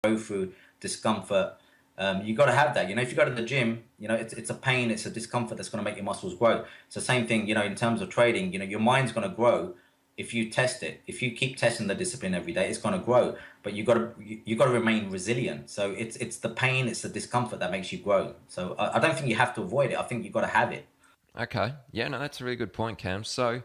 go through discomfort. You got to have that. If you go to the gym, it's a pain, it's a discomfort that's going to make your muscles grow. It's the same thing, in terms of trading. Your mind's going to grow if you test it. If you keep testing the discipline every day, it's going to grow. But you got to remain resilient. So it's the pain, it's the discomfort that makes you grow. So I don't think you have to avoid it. I think you've got to have it. Okay. Yeah, no, that's a really good point, Cam. So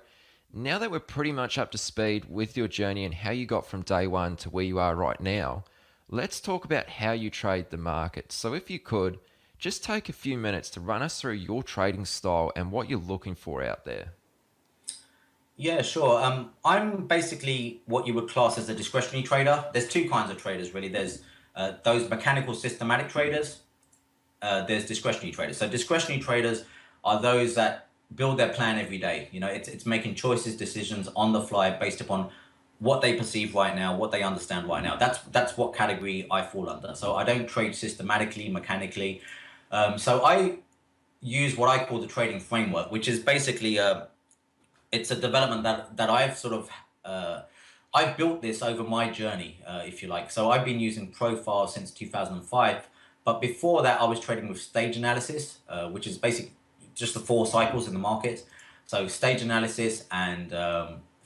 now that we're pretty much up to speed with your journey and how you got from day one to where you are right now, let's talk about how you trade the market. So if you could, just take a few minutes to run us through your trading style and what you're looking for out there. Yeah, sure. I'm basically what you would class as a discretionary trader. There's two kinds of traders, really. There's those mechanical systematic traders. There's discretionary traders. So discretionary traders are those that build their plan every day. It's making choices, decisions on the fly based upon what they perceive right now, what they understand right now. That's what category I fall under. So I don't trade systematically, mechanically. So I use what I call the trading framework, which is basically it's a development that I've sort of I've built this over my journey, if you like. So I've been using Profile since 2005, but before that I was trading with stage analysis, which is basically just the 4 cycles in the market. So stage analysis and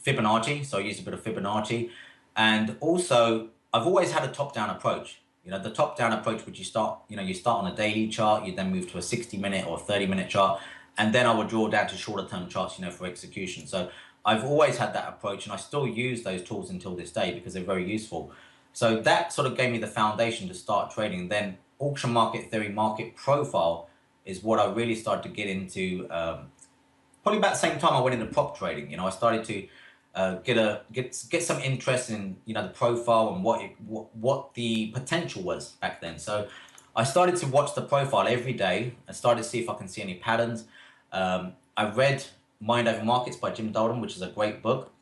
Fibonacci. So I used a bit of Fibonacci, and also I've always had a top-down approach. The top-down approach, which you start on a daily chart, you then move to a 60-minute or 30-minute chart, and then I would draw down to shorter-term charts, for execution. So I've always had that approach, and I still use those tools until this day because they're very useful. So that sort of gave me the foundation to start trading. Then auction market theory, market profile is what I really started to get into. Probably about the same time I went into prop trading. I started to get some interest in the profile and what the potential was back then. So I started to watch the profile every day. I started to see if I can see any patterns. I read Mind Over Markets by Jim Dalton, which is a great book.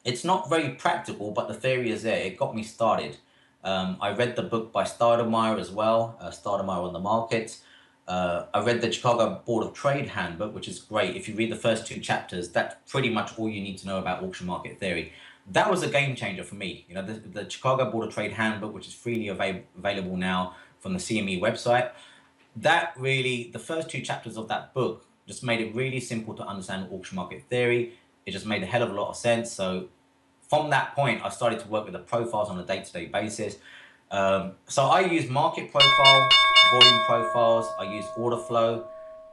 It's not very practical, but the theory is there. It got me started. I read the book by Stoudemire as well, Stoudemire on the Markets. I read the Chicago Board of Trade Handbook, which is great. If you read the first 2 chapters, that's pretty much all you need to know about auction market theory. That was a game changer for me. The Chicago Board of Trade Handbook, which is freely available now from the CME website. The first 2 chapters of that book just made it really simple to understand auction market theory. It just made a hell of a lot of sense. So from that point, I started to work with the profiles on a day-to-day basis. So I use market profile, volume profiles. I use order flow.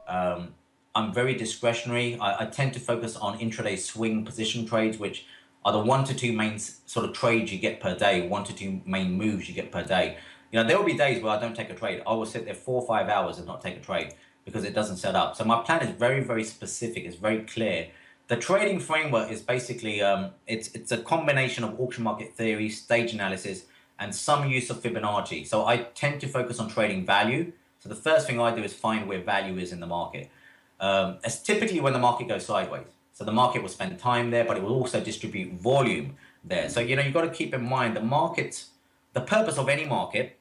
I'm very discretionary. I tend to focus on intraday swing position trades, which are the 1 to 2 main sort of trades you get per day, 1 to 2 main moves you get per day. There will be days where I don't take a trade. I will sit there 4 or 5 hours and not take a trade because it doesn't set up. So my plan is very, very specific. It's very clear. The trading framework is basically, it's a combination of auction market theory, stage analysis, and some use of Fibonacci. So I tend to focus on trading value. So the first thing I do is find where value is in the market. It's typically when the market goes sideways. So the market will spend time there, but it will also distribute volume there. So, you've got to keep in mind the purpose of any market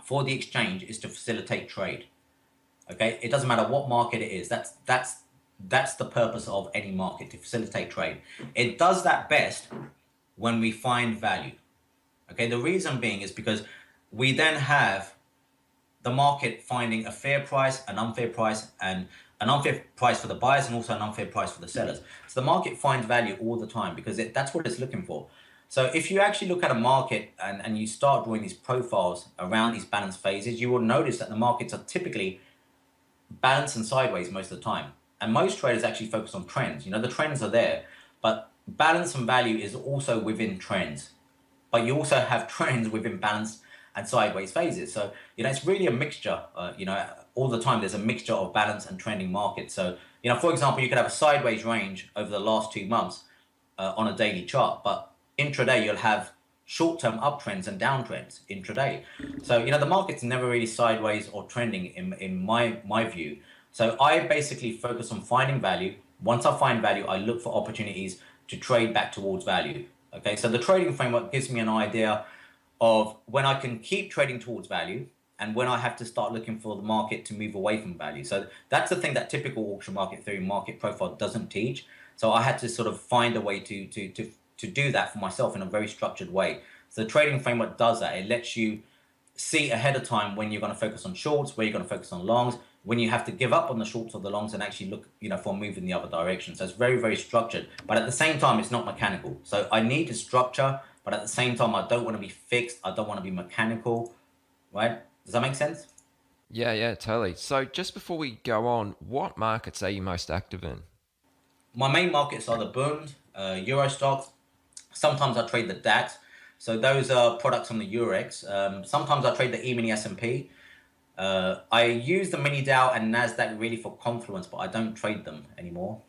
for the exchange is to facilitate trade. Okay, it doesn't matter what market it is. That's the purpose of any market, to facilitate trade. It does that best when we find value. Okay, the reason being is because we then have the market finding a fair price, an unfair price, and an unfair price for the buyers and also an unfair price for the sellers. So the market finds value all the time because that's what it's looking for. So if you actually look at a market and you start drawing these profiles around these balance phases, you will notice that the markets are typically balanced and sideways most of the time. And most traders actually focus on trends. The trends are there, but balance and value is also within trends. But you also have trends within balance and sideways phases. So, it's really a mixture. All the time there's a mixture of balance and trending markets. So, for example, you could have a sideways range over the last 2 months on a daily chart, but intraday you'll have short-term uptrends and downtrends intraday. So, the market's never really sideways or trending in my view. So I basically focus on finding value. Once I find value, I look for opportunities to trade back towards value. Okay, so the trading framework gives me an idea of when I can keep trading towards value and when I have to start looking for the market to move away from value. So that's the thing that typical auction market theory, market profile doesn't teach. So I had to sort of find a way to do that for myself in a very structured way. So the trading framework does that. It lets you see ahead of time when you're going to focus on shorts, where you're going to focus on longs, when you have to give up on the shorts or the longs and actually look, for a move in the other direction. So it's very, very structured, but at the same time, it's not mechanical. So I need a structure, but at the same time, I don't want to be fixed. I don't want to be mechanical, right? Does that make sense? Yeah, totally. So just before we go on, what markets are you most active in? My main markets are the Bund, Euro stocks. Sometimes I trade the DAX. So those are products on the Eurex. Sometimes I trade the E-mini S&P. I use the mini Dow and Nasdaq really for confluence, but I don't trade them anymore.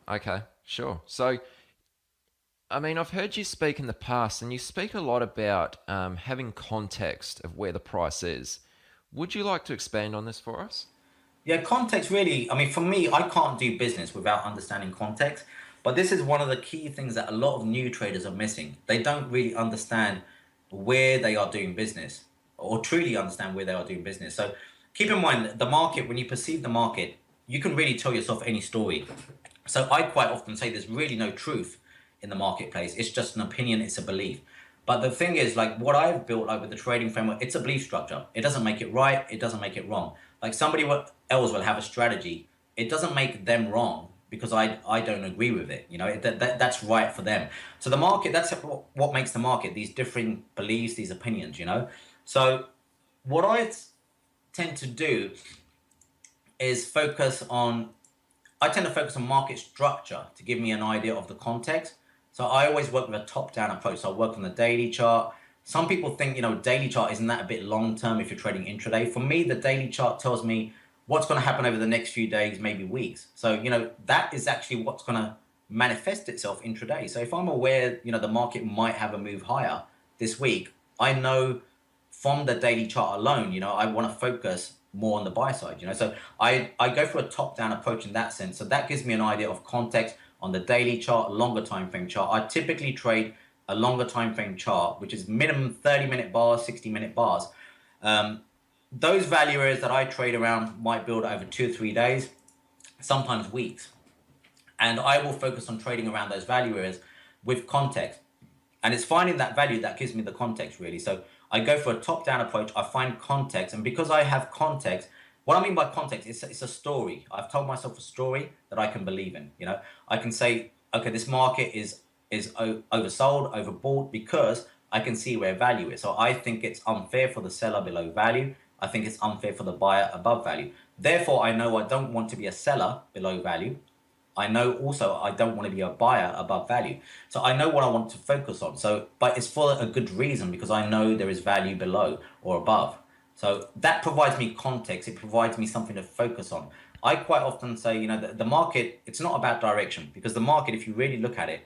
Okay, sure. So, I mean, I've heard you speak in the past, and you speak a lot about having context of where the price is. Would you like to expand on this for us? Yeah, context really, I mean, for me, I can't do business without understanding context. But this is one of the key things that a lot of new traders are missing. They don't really understand where they are doing business or truly understand where they are doing business. So keep in mind the market, when you perceive the market, you can really tell yourself any story. So I quite often say there's really no truth in the marketplace. It's just an opinion, it's a belief. But the thing is, like what I've built, like with the trading framework, it's a belief structure. It doesn't make it right. It doesn't make it wrong. Like somebody else will have a strategy. It doesn't make them wrong because I don't agree with it. That's right for them. So the market, that's what makes the market, these different beliefs, these opinions. So what I tend to do is I tend to focus on market structure to give me an idea of the context. So I always work with a top-down approach. So I work on the daily chart. Some people think, daily chart, isn't that a bit long-term if you're trading intraday? For me, the daily chart tells me what's going to happen over the next few days, maybe weeks. So, that is actually what's going to manifest itself intraday. So if I'm aware, the market might have a move higher this week, I know from the daily chart alone, I want to focus more on the buy side, So I go for a top-down approach in that sense. So that gives me an idea of context on the daily chart, longer time frame chart. I typically trade a longer time frame chart, which is minimum 30-minute bars, 60-minute bars. Those value areas that I trade around might build over 2 or 3 days, sometimes weeks. And I will focus on trading around those value areas with context. And it's finding that value that gives me the context, really. So I go for a top-down approach. I find context. And because I have context, what I mean by context is it's a story. I've told myself a story that I can believe in. I can say, okay, this market is oversold, overbought, because I can see where value is. So I think it's unfair for the seller below value. I think it's unfair for the buyer above value. Therefore, I know I don't want to be a seller below value. I know also I don't want to be a buyer above value. So I know what I want to focus on. But it's for a good reason, because I know there is value below or above. So that provides me context. It provides me something to focus on. I quite often say, the market, it's not about direction, because the market, if you really look at it,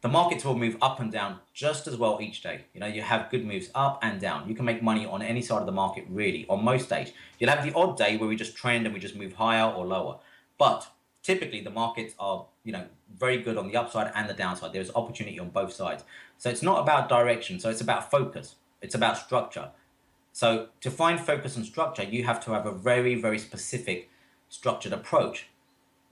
the markets will move up and down just as well each day. You have good moves up and down. You can make money on any side of the market, really, on most days. You'll have the odd day where we just trend and we just move higher or lower. But typically the markets are, very good on the upside and the downside. There's opportunity on both sides. So it's not about direction. So it's about focus. It's about structure. So to find focus and structure, you have to have a very, very specific structured approach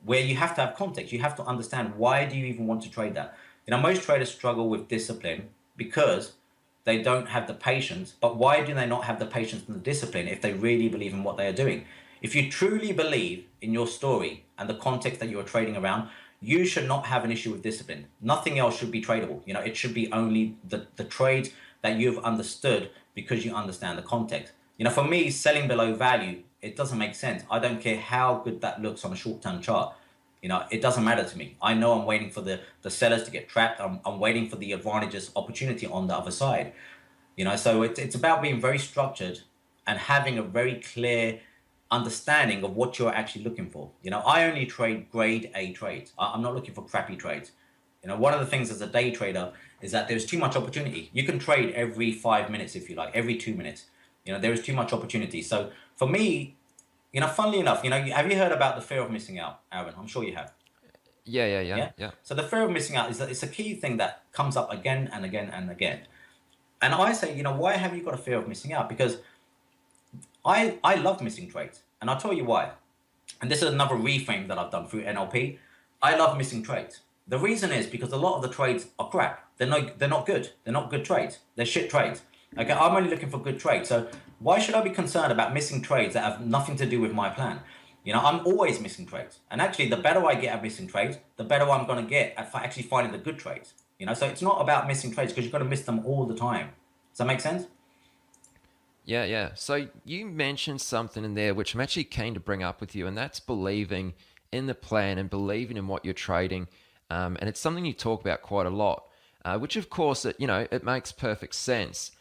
where you have to have context. You have to understand, why do you even want to trade that? Most traders struggle with discipline because they don't have the patience. But why do they not have the patience and the discipline if they really believe in what they are doing? If you truly believe in your story and the context that you are trading around, you should not have an issue with discipline. Nothing else should be tradable. It should be only the trades that you've understood because you understand the context. For me, selling below value, it doesn't make sense. I don't care how good that looks on a short-term chart. It doesn't matter to me. I know I'm waiting for the sellers to get trapped. I'm waiting for the advantageous opportunity on the other side. So it's about being very structured and having a very clear understanding of what you're actually looking for. I only trade grade A trades. I'm not looking for crappy trades. One of the things as a day trader is that there's too much opportunity. You can trade every 5 minutes if you like, every 2 minutes. There is too much opportunity. So for me, funnily enough, have you heard about the fear of missing out, Aaron? I'm sure you have. Yeah. So the fear of missing out is that it's a key thing that comes up again and again and again. And I say, why have you got a fear of missing out? Because I love missing trades, and I'll tell you why. And this is another reframe that I've done through NLP. I love missing trades. The reason is because a lot of the trades are crap. They're not good. They're not good trades. They're shit trades. Okay, I'm only looking for good trades. So why should I be concerned about missing trades that have nothing to do with my plan? I'm always missing trades. And actually, the better I get at missing trades, the better I'm going to get at actually finding the good trades. So it's not about missing trades because you've got to miss them all the time. Does that make sense? Yeah, yeah. So you mentioned something in there which I'm actually keen to bring up with you, and that's believing in the plan and believing in what you're trading. And it's something you talk about quite a lot, which of course, it makes perfect sense.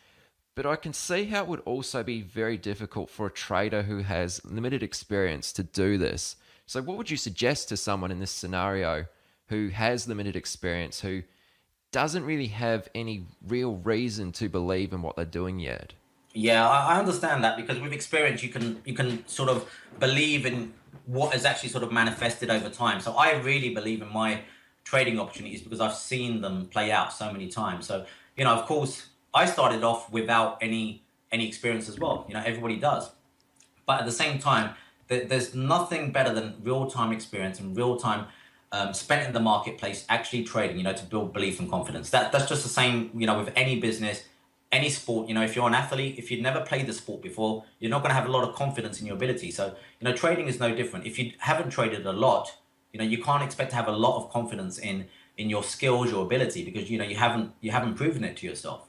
But I can see how it would also be very difficult for a trader who has limited experience to do this. So what would you suggest to someone in this scenario who has limited experience, who doesn't really have any real reason to believe in what they're doing yet? Yeah, I understand that because with experience you can sort of believe in what has actually sort of manifested over time. So I really believe in my trading opportunities because I've seen them play out so many times. So of course, I started off without any experience as well. Everybody does, but at the same time, there's nothing better than real time experience and real time spent in the marketplace actually trading. To build belief and confidence. That's just the same. With any business, any sport. If you're an athlete, if you've never played the sport before, you're not going to have a lot of confidence in your ability. So trading is no different. If you haven't traded a lot, you can't expect to have a lot of confidence in your skills, your ability, because you haven't proven it to yourself.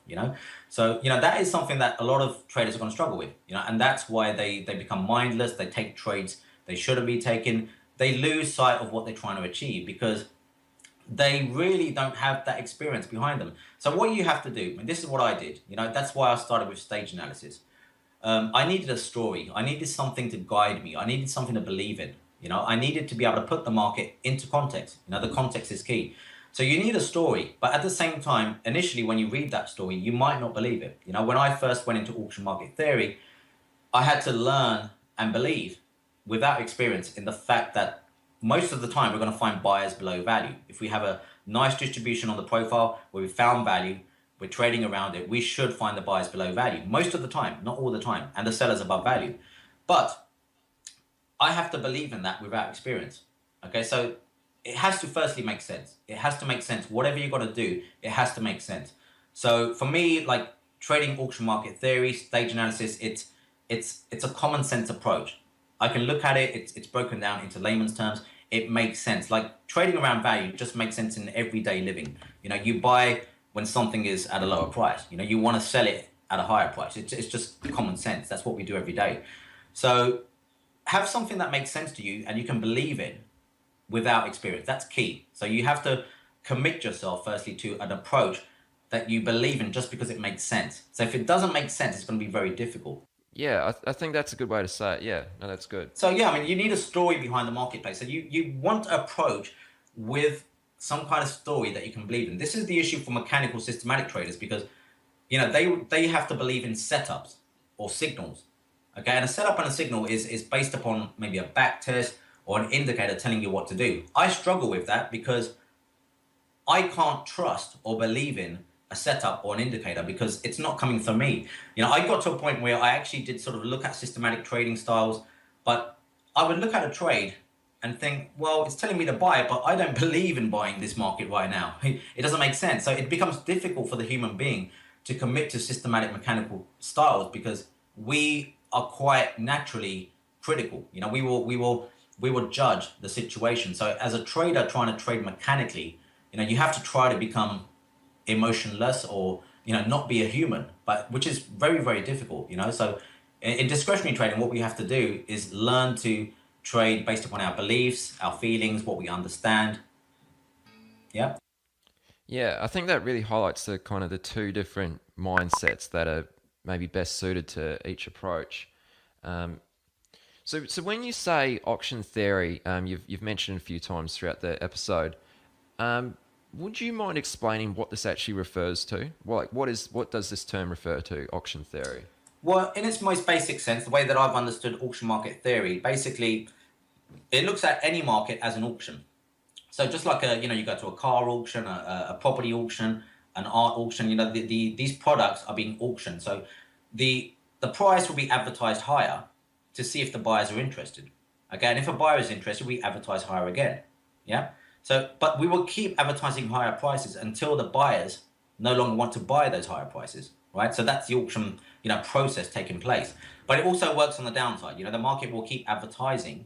So that is something that a lot of traders are going to struggle with. And that's why they become mindless. They take trades they shouldn't be taking. They lose sight of what they're trying to achieve because they really don't have that experience behind them. So what you have to do, and this is what I did. That's why I started with stage analysis. I needed a story. I needed something to guide me. I needed something to believe in. I needed to be able to put the market into context. The context is key. So you need a story, but at the same time, initially when you read that story, you might not believe it. When I first went into auction market theory, I had to learn and believe without experience in the fact that most of the time we're going to find buyers below value. If we have a nice distribution on the profile where we found value, we're trading around it, we should find the buyers below value most of the time, not all the time, and the sellers above value. But I have to believe in that without experience. Okay, so it has to firstly make sense. It has to make sense. Whatever you're going to do, it has to make sense. So for me, like trading auction market theory, stage analysis, it's a common sense approach. I can look at it. It's broken down into layman's terms. It makes sense. Like trading around value just makes sense in everyday living. You buy when something is at a lower price. You want to sell it at a higher price. It's just common sense. That's what we do every day. So have something that makes sense to you and you can believe in without experience. That's key. So you have to commit yourself firstly to an approach that you believe in just because it makes sense. So if it doesn't make sense, it's going to be very difficult. Yeah, I think that's a good way to say it. Yeah, no, that's good. So yeah, I mean, you need a story behind the marketplace. So you want to approach with some kind of story that you can believe in. This is the issue for mechanical systematic traders because they have to believe in setups or signals. Okay, and a setup and a signal is based upon maybe a back test or an indicator telling you what to do. I struggle with that because I can't trust or believe in a setup or an indicator because it's not coming from me. I got to a point where I actually did sort of look at systematic trading styles, but I would look at a trade and think, well, it's telling me to buy it, but I don't believe in buying this market right now. It doesn't make sense. So it becomes difficult for the human being to commit to systematic mechanical styles because we are quite naturally critical. We will judge the situation. So as a trader trying to trade mechanically, you have to try to become emotionless or not be a human, but which is very, very difficult. So in discretionary trading, what we have to do is learn to trade based upon our beliefs, our feelings, what we understand. Yeah. Yeah, I think that really highlights the kind of the two different mindsets that are maybe best suited to each approach. Um, so when you say auction theory, you've mentioned a few times throughout the episode. Um, would you mind explaining what this actually refers to? Well, like, what does this term refer to? Auction theory. Well, in its most basic sense, the way that I've understood auction market theory, basically it looks at any market as an auction. So just like you go to a car auction, a property auction, an art auction, these products are being auctioned. So the price will be advertised higher to see if the buyers are interested. Okay, and if a buyer is interested, we advertise higher again. Yeah. So, but we will keep advertising higher prices until the buyers no longer want to buy those higher prices. right? So that's the auction, process taking place. But it also works on the downside. The market will keep advertising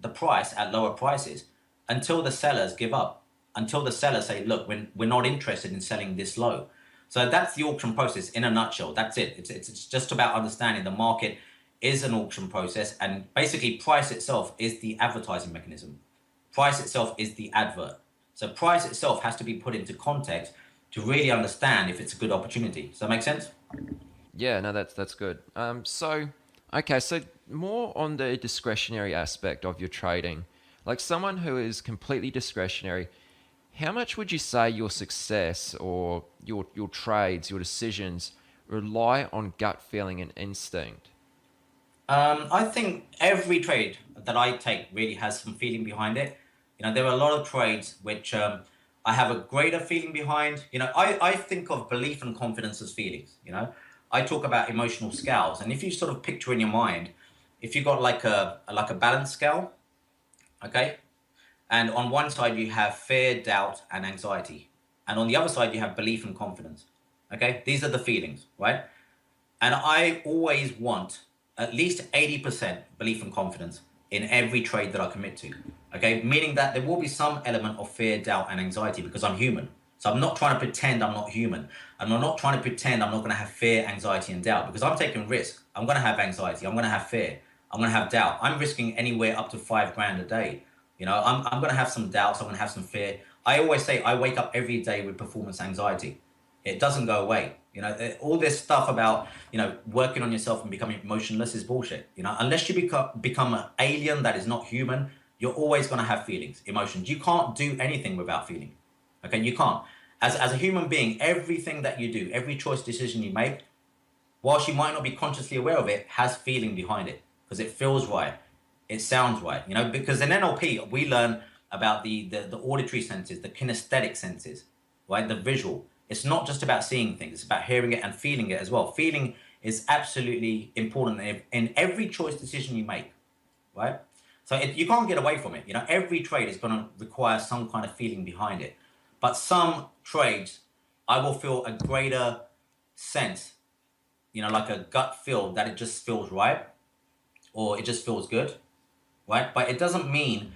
the price at lower prices until the sellers give up, until the sellers say, look, we're not interested in selling this low. So that's the auction process in a nutshell. That's it. It's just about understanding the market is an auction process, and basically price itself is the advertising mechanism. Price itself is the advert. So price itself has to be put into context to really understand if it's a good opportunity. Does that make sense? Yeah, no, that's good. So more on the discretionary aspect of your trading, like someone who is completely discretionary, how much would you say your success or your trades, your decisions rely on gut feeling and instinct? I think every trade that I take really has some feeling behind it. There are a lot of trades which I have a greater feeling behind. I think of belief and confidence as feelings. I talk about emotional scales, and if you sort of picture in your mind, if you got like a balance scale, okay, and on one side you have fear, doubt, and anxiety, and on the other side you have belief and confidence. Okay, these are the feelings, right? And I always want at least 80% belief and confidence in every trade that I commit to. Okay, meaning that there will be some element of fear, doubt, and anxiety because I'm human. So I'm not trying to pretend I'm not human. And I'm not trying to pretend I'm not going to have fear, anxiety, and doubt because I'm taking risk. I'm going to have anxiety. I'm going to have fear. I'm going to have doubt. I'm risking anywhere up to $5,000 a day. I'm going to have some doubts. I'm going to have some fear. I always say I wake up every day with performance anxiety. It doesn't go away. All this stuff about, working on yourself and becoming emotionless is bullshit. Unless you become an alien that is not human, you're always going to have feelings, emotions. You can't do anything without feeling. Okay, you can't. As a human being, everything that you do, every choice decision you make, whilst you might not be consciously aware of it, has feeling behind it because it feels right. It sounds right. Because in NLP, we learn about the auditory senses, the kinesthetic senses, right? The visual. It's not just about seeing things. It's about hearing it and feeling it as well. Feeling is absolutely important in every choice decision you make, right? So you can't get away from it. Every trade is going to require some kind of feeling behind it. But some trades, I will feel a greater sense, like a gut feel that it just feels right or it just feels good, right? But it doesn't mean,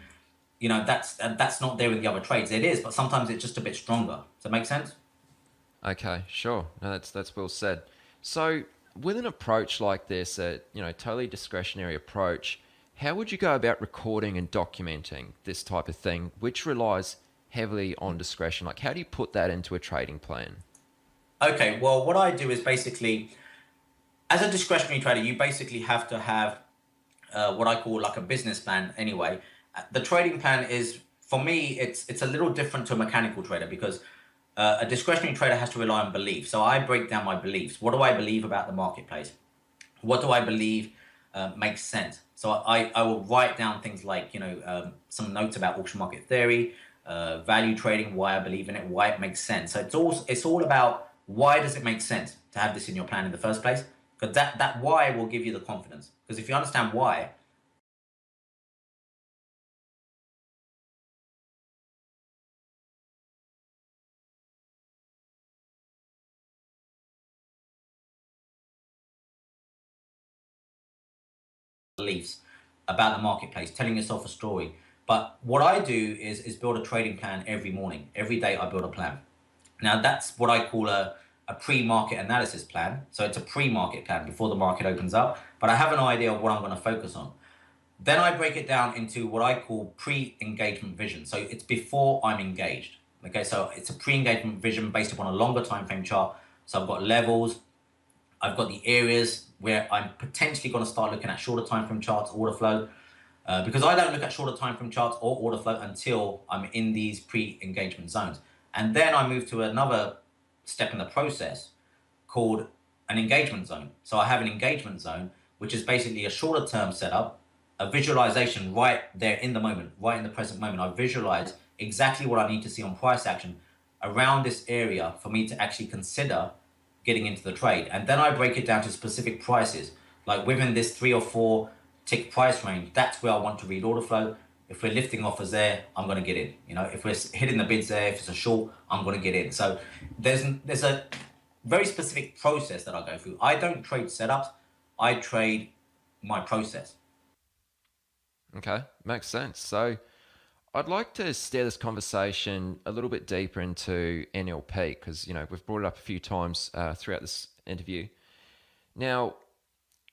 that's not there in the other trades. It is, but sometimes it's just a bit stronger. Does that make sense? Okay, sure. No, that's well said. So, with an approach like this, a totally discretionary approach, how would you go about recording and documenting this type of thing, which relies heavily on discretion? Like, how do you put that into a trading plan? Okay, well, what I do is basically, as a discretionary trader, you basically have to have what I call like a business plan anyway. The trading plan is, for me, it's a little different to a mechanical trader because a discretionary trader has to rely on belief. So I break down my beliefs. What do I believe about the marketplace? What do I believe makes sense? So I will write down things like, some notes about auction market theory, value trading, why I believe in it, why it makes sense. So it's all about why does it make sense to have this in your plan in the first place? Because that why will give you the confidence. Because if you understand why, beliefs about the marketplace, telling yourself a story. But what I do is build a trading plan every morning. Every day I build a plan. Now that's what I call a pre-market analysis plan. So it's a pre-market plan before the market opens up, but I have an idea of what I'm going to focus on. Then I break it down into what I call pre-engagement vision. So it's before I'm engaged. Okay, so it's a pre-engagement vision based upon a longer time frame chart. So I've got levels, I've got the areas where I'm potentially going to start looking at shorter time frame charts, order flow, because I don't look at shorter time frame charts or order flow until I'm in these pre-engagement zones. And then I move to another step in the process called an engagement zone. So I have an engagement zone, which is basically a shorter term setup, a visualization right there in the moment, right in the present moment. I visualize exactly what I need to see on price action around this area for me to actually consider getting into the trade. And then I break it down to specific prices, like within this 3 or 4 tick price range. That's where I want to read order flow. If we're lifting offers there, I'm going to get in. If we're hitting the bids there, if it's a short, I'm going to get in. So there's a very specific process that I go through. I don't trade setups. I trade my process. Okay, makes sense. So I'd like to steer this conversation a little bit deeper into NLP because, we've brought it up a few times throughout this interview. Now,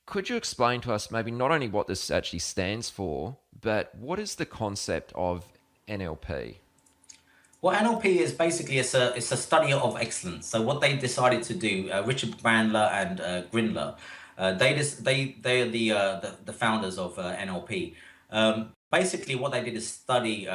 could you explain to us maybe not only what this actually stands for, but what is the concept of NLP? Well, NLP is basically it's a study of excellence. So what they decided to do, Richard Bandler and Grindler, they are the founders of NLP. Basically, what they did is study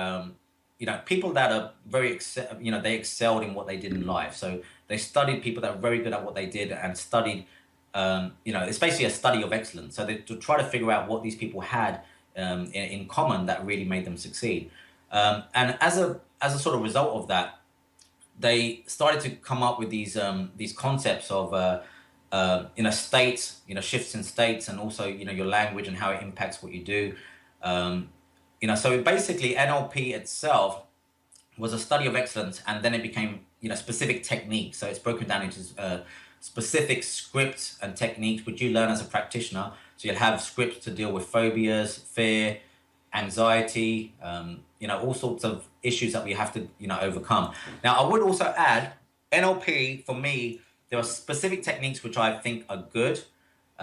people that are they excelled in what they did in life. So they studied people that were very good at what they did and studied. It's basically a study of excellence. So they to try to figure out what these people had in common that really made them succeed. And as a sort of result of that, they started to come up with these concepts of states, shifts in states, and also your language and how it impacts what you do. So basically NLP itself was a study of excellence, and then it became specific techniques. So it's broken down into specific scripts and techniques which you learn as a practitioner. So you'll have scripts to deal with phobias, fear, anxiety, all sorts of issues that we have to, overcome. Now, I would also add NLP for me, there are specific techniques which I think are good,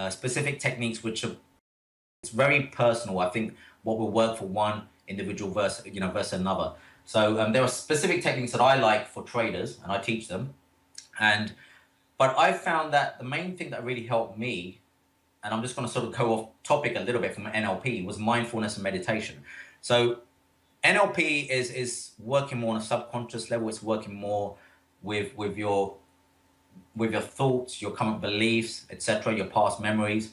specific techniques which are, it's very personal. I think what will work for one individual versus another. So there are specific techniques that I like for traders and I teach them. But I found that the main thing that really helped me, and I'm just going to sort of go off topic a little bit from NLP, was mindfulness and meditation. So NLP is working more on a subconscious level. It's working more with your thoughts, your current beliefs, etc., your past memories.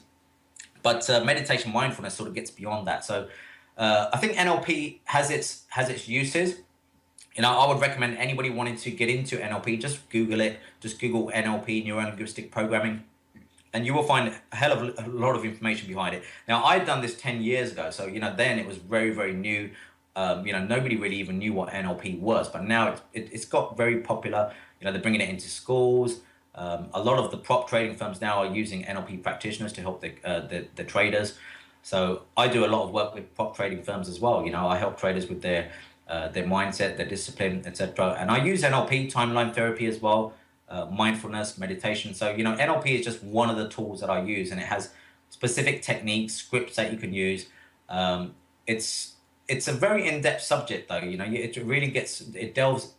But meditation, mindfulness sort of gets beyond that. So I think NLP has its uses. I would recommend anybody wanting to get into NLP, just Google it. Just Google NLP, neuro-linguistic programming, and you will find a lot of information behind it. Now, I'd done this 10 years ago, so then it was very, very new. Nobody really even knew what NLP was, but now it's got very popular. They're bringing it into schools. A lot of the prop trading firms now are using NLP practitioners to help the traders. So I do a lot of work with prop trading firms as well. I help traders with their mindset, their discipline, etc. And I use NLP, timeline therapy as well, mindfulness, meditation. So NLP is just one of the tools that I use, and it has specific techniques, scripts that you can use. It's a very in-depth subject, though. It really it delves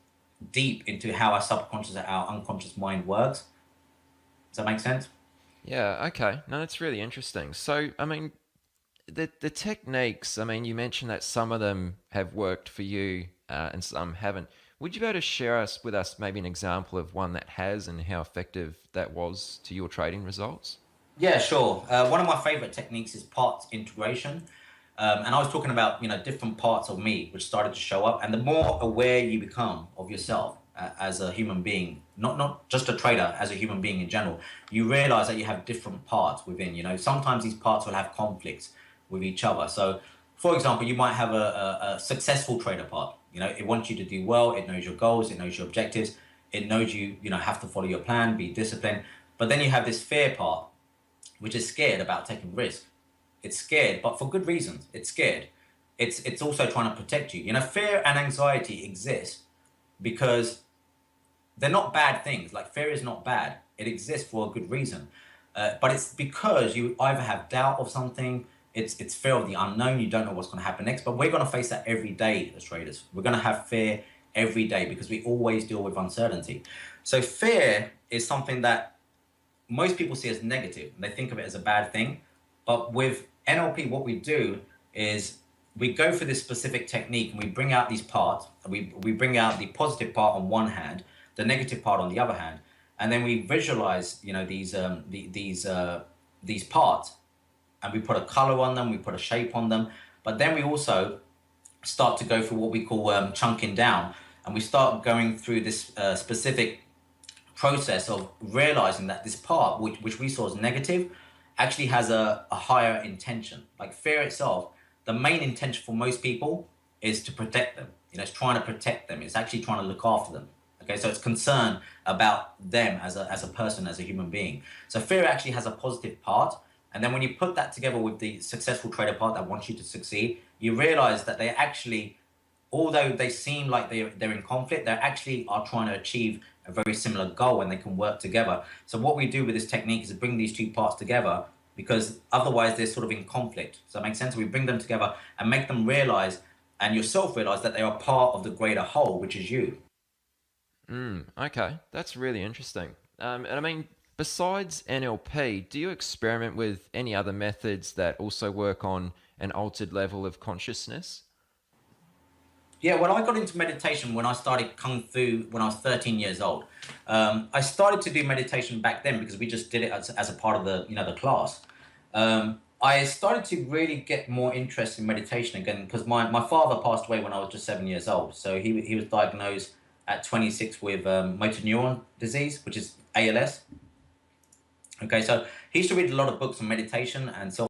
deep into how our subconscious, our unconscious mind works. Does that make sense? Yeah, okay. No, that's really interesting. So, the techniques, you mentioned that some of them have worked for you and some haven't. Would you be able to share with us maybe an example of one that has and how effective that was to your trading results? Yeah, sure. One of my favorite techniques is parts integration. And I was talking about, different parts of me which started to show up. And the more aware you become of yourself as a human being, not just a trader, as a human being in general, you realize that you have different parts within. Sometimes these parts will have conflicts with each other. So, for example, you might have a successful trader part. It wants you to do well. It knows your goals. It knows your objectives. It knows you have to follow your plan, be disciplined. But then you have this fear part, which is scared about taking risk. It's scared, but for good reasons. It's scared. It's also trying to protect you. Fear and anxiety exist because they're not bad things. Like, fear is not bad. It exists for a good reason. But it's because you either have doubt of something, it's fear of the unknown, you don't know what's going to happen next. But we're going to face that every day as traders. We're going to have fear every day because we always deal with uncertainty. So fear is something that most people see as negative. They think of it as a bad thing. But with NLP, what we do is we go for this specific technique and we bring out these parts. We bring out the positive part on one hand, the negative part on the other hand, and then we visualize, these parts, and we put a color on them, we put a shape on them. But then we also start to go through what we call chunking down, and we start going through this specific process of realizing that this part, which we saw as negative, actually has a higher intention. Like fear itself, the main intention for most people is to protect them. It's trying to protect them. It's actually trying to look after them. Okay, so it's concern about them as a person, as a human being. So fear actually has a positive part. And then when you put that together with the successful trader part that wants you to succeed, you realize that they actually, although they seem like they're in conflict, they actually are trying to achieve a very similar goal and they can work together. So what we do with this technique is to bring these two parts together, because otherwise they're sort of in conflict. Does that make sense? We bring them together and make them realize, and yourself realize, that they are part of the greater whole, which is you. Okay, that's really interesting. And I mean, besides NLP, do you experiment with any other methods that also work on an altered level of consciousness? Yeah, when I got into meditation, when I started Kung Fu when I was 13 years old, I started to do meditation back then because we just did it as a part of the class. I started to really get more interest in meditation again because my father passed away when I was just 7 years old. So he was diagnosed at 26 with motor neuron disease, which is ALS. Okay, so he used to read a lot of books on meditation and self